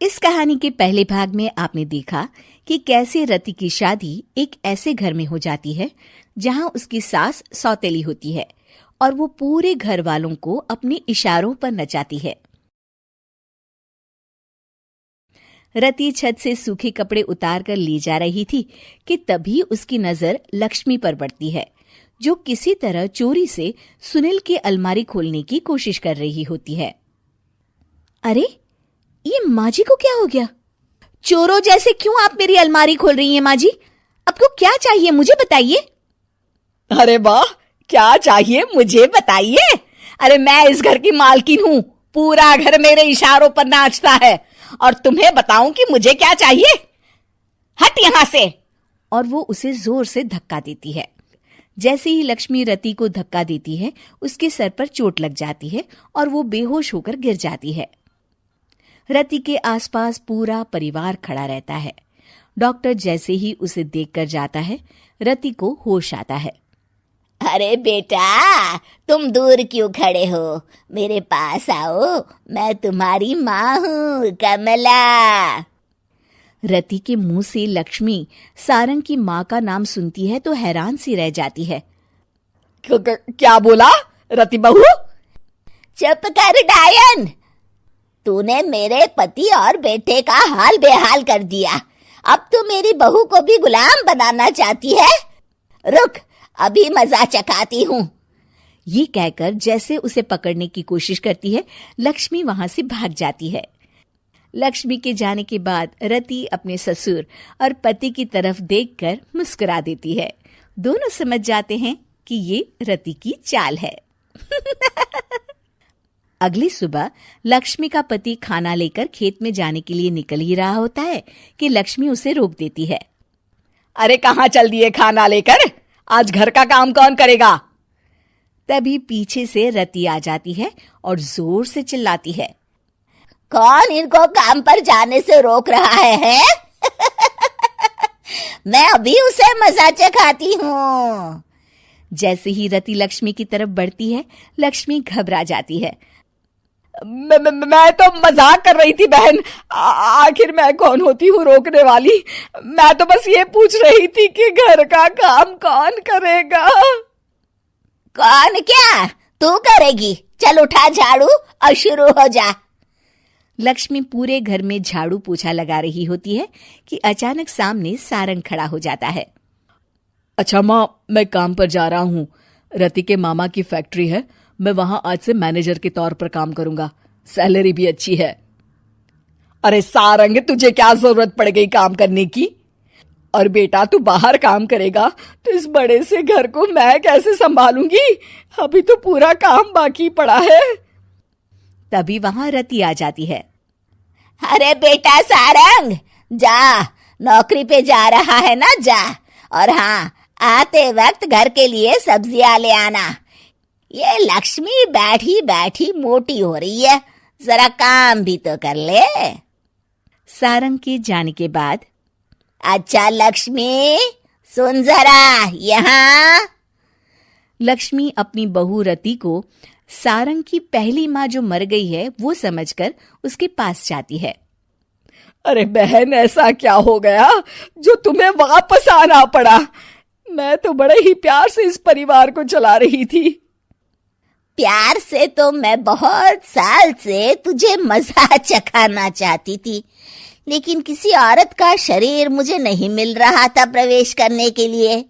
इस कहानी के पहले भाग में आपने देखा कि कैसे रति की शादी एक ऐसे घर में हो जाती है जहां उसकी सास सौतेली होती है और वो पूरे घर वालों को अपने इशारों पर नचाती है। रति छत से सूखे कपड़े उतार कर ले जा रही थी कि तभी उसकी नजर लक्ष्मी पर पड़ती है, जो किसी तरह चोरी से सुनील के अलमारी खोलने की कोशिश कर रही होती है। अरे, ये माँ जी को क्या हो गया? चोरों जैसे क्यों आप मेरी अलमारी खोल रही हैं माँ जी? आपको क्या चाहिए मुझे बताइए। अरे वाह, क्या चाहिए मुझे बताइए। अरे मैं इस घर की मालकिन हूँ, पूरा घर मेरे इशारों पर नाचता है और तुम्हें बताऊं कि मुझे क्या चाहिए? हट यहाँ से। और वो उसे जोर से धक्का देती है। जैसे ही लक्ष्मी रति को धक्का देती है, उसके सर पर चोट लग जाती है और वो बेहोश होकर गिर जाती है। रति के आसपास पूरा परिवार खड़ा रहता है। डॉक्टर जैसे ही उसे देखकर जाता है, रति को होश आता है। अरे बेटा, तुम दूर क्यों खड़े हो? मेरे पास आओ, मैं तुम्हारी माँ हूँ, कमला। रति के मुंह से लक्ष्मी सारंग की माँ का नाम सुनती है तो हैरान सी रह जाती है। क्या बोला रति बहू? चुप कर डायन, तूने मेरे पति और बेटे का हाल बेहाल कर दिया। अब तू मेरी बहू को भी गुलाम बनाना चाहती है? रुक, अभी मजा चखाती हूँ। ये कहकर जैसे उसे पकड़ने की कोशिश करती है, लक्ष्मी वहां से भाग जाती है। लक्ष्मी के जाने के बाद रति अपने ससुर और पति की तरफ देखकर मुस्कुरा देती है। दोनों समझ जाते हैं कि ये रति की चाल है। अगली सुबह लक्ष्मी का पति खाना लेकर खेत में जाने के लिए निकल ही रहा होता है कि लक्ष्मी उसे रोक देती है। अरे कहाँ चल दिए खाना लेकर? आज घर का काम कौन करेगा? तभी पीछे से रति आ जाती है और जोर से चिल्लाती है। कौन इनको काम पर जाने से रोक रहा है? मैं अभी उसे मजा चखाती हूँ। जैसे ही रति लक्ष्मी की तरफ बढ़ती है, लक्ष्मी घबरा जाती है। मैं तो मजाक कर रही थी बहन। आखिर मैं कौन होती हूँ रोकने वाली? मैं तो बस ये पूछ रही थी कि घर का काम कौन करेगा? कौन क्या? तू करेगी। चल उठा झाड़ू और शुरू हो जा। लक्ष्मी पूरे घर में झाड़ू पोछा लगा रही होती है कि अचानक सामने सारंग खड़ा हो जाता है। अच्छा माँ, मैं काम पर जा रहा हूँ। रति के मामा की फैक्ट्री है, मैं वहां आज से मैनेजर के तौर पर काम करूंगा। सैलरी भी अच्छी है। अरे सारंग, तुझे क्या जरूरत पड़ गई काम करने की? और बेटा, तू बाहर काम करेगा तो इस बड़े से घर को मैं कैसे संभालूंगी? अभी तो पूरा काम बाकी पड़ा है। तभी वहां रति आ जाती है। अरे बेटा सारंग, जा, नौकरी पे जा रहा है ना, जा। और हाँ, आते वक्त घर के लिए सब्जियां ले आना। ये लक्ष्मी बैठी बैठी मोटी हो रही है, जरा काम भी तो कर ले। सारंग के जाने के बाद, अच्छा लक्ष्मी, सुन जरा यहाँ। लक्ष्मी अपनी बहू रति को सारंग की पहली माँ जो मर गई है वो समझकर उसके पास जाती है। अरे बहन, ऐसा क्या हो गया जो तुम्हें वापस आना पड़ा? मैं तो बड़े ही प्यार से इस परिवार को चला रही थी। प्यार से तो मैं बहुत साल से तुझे मजा चखाना चाहती थी, लेकिन किसी औरत का शरीर मुझे नहीं मिल रहा था प्रवेश करने के लिए।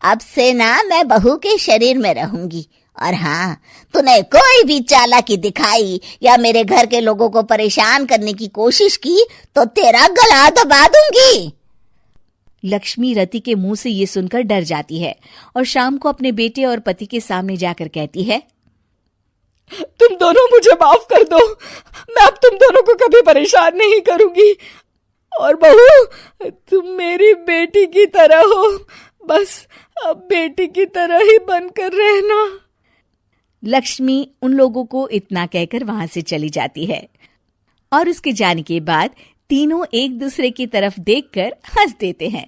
अब से ना मैं बहू के शरीर में रहूंगी। और हाँ, तूने कोई भी चालाकी दिखाई या मेरे घर के लोगों को परेशान करने की कोशिश की तो तेरा गला दबा दूंगी। लक्ष्मी रति के मुंह से ये सुनकर डर जाती है और शाम को अपने बेटे और पति के सामने जाकर कहती है, तुम दोनों मुझे माफ कर दो। मैं अब तुम दोनों को कभी परेशान नहीं करूंगी। और बहू, तुम मेरी बेटी की तरह हो, बस अब बेटी की तरह ही बनकर रहना। लक्ष्मी उन लोगों को इतना कहकर वहां से चली जाती है और उसके जाने के बाद तीनों एक दूसरे की तरफ देखकर हंस देते हैं।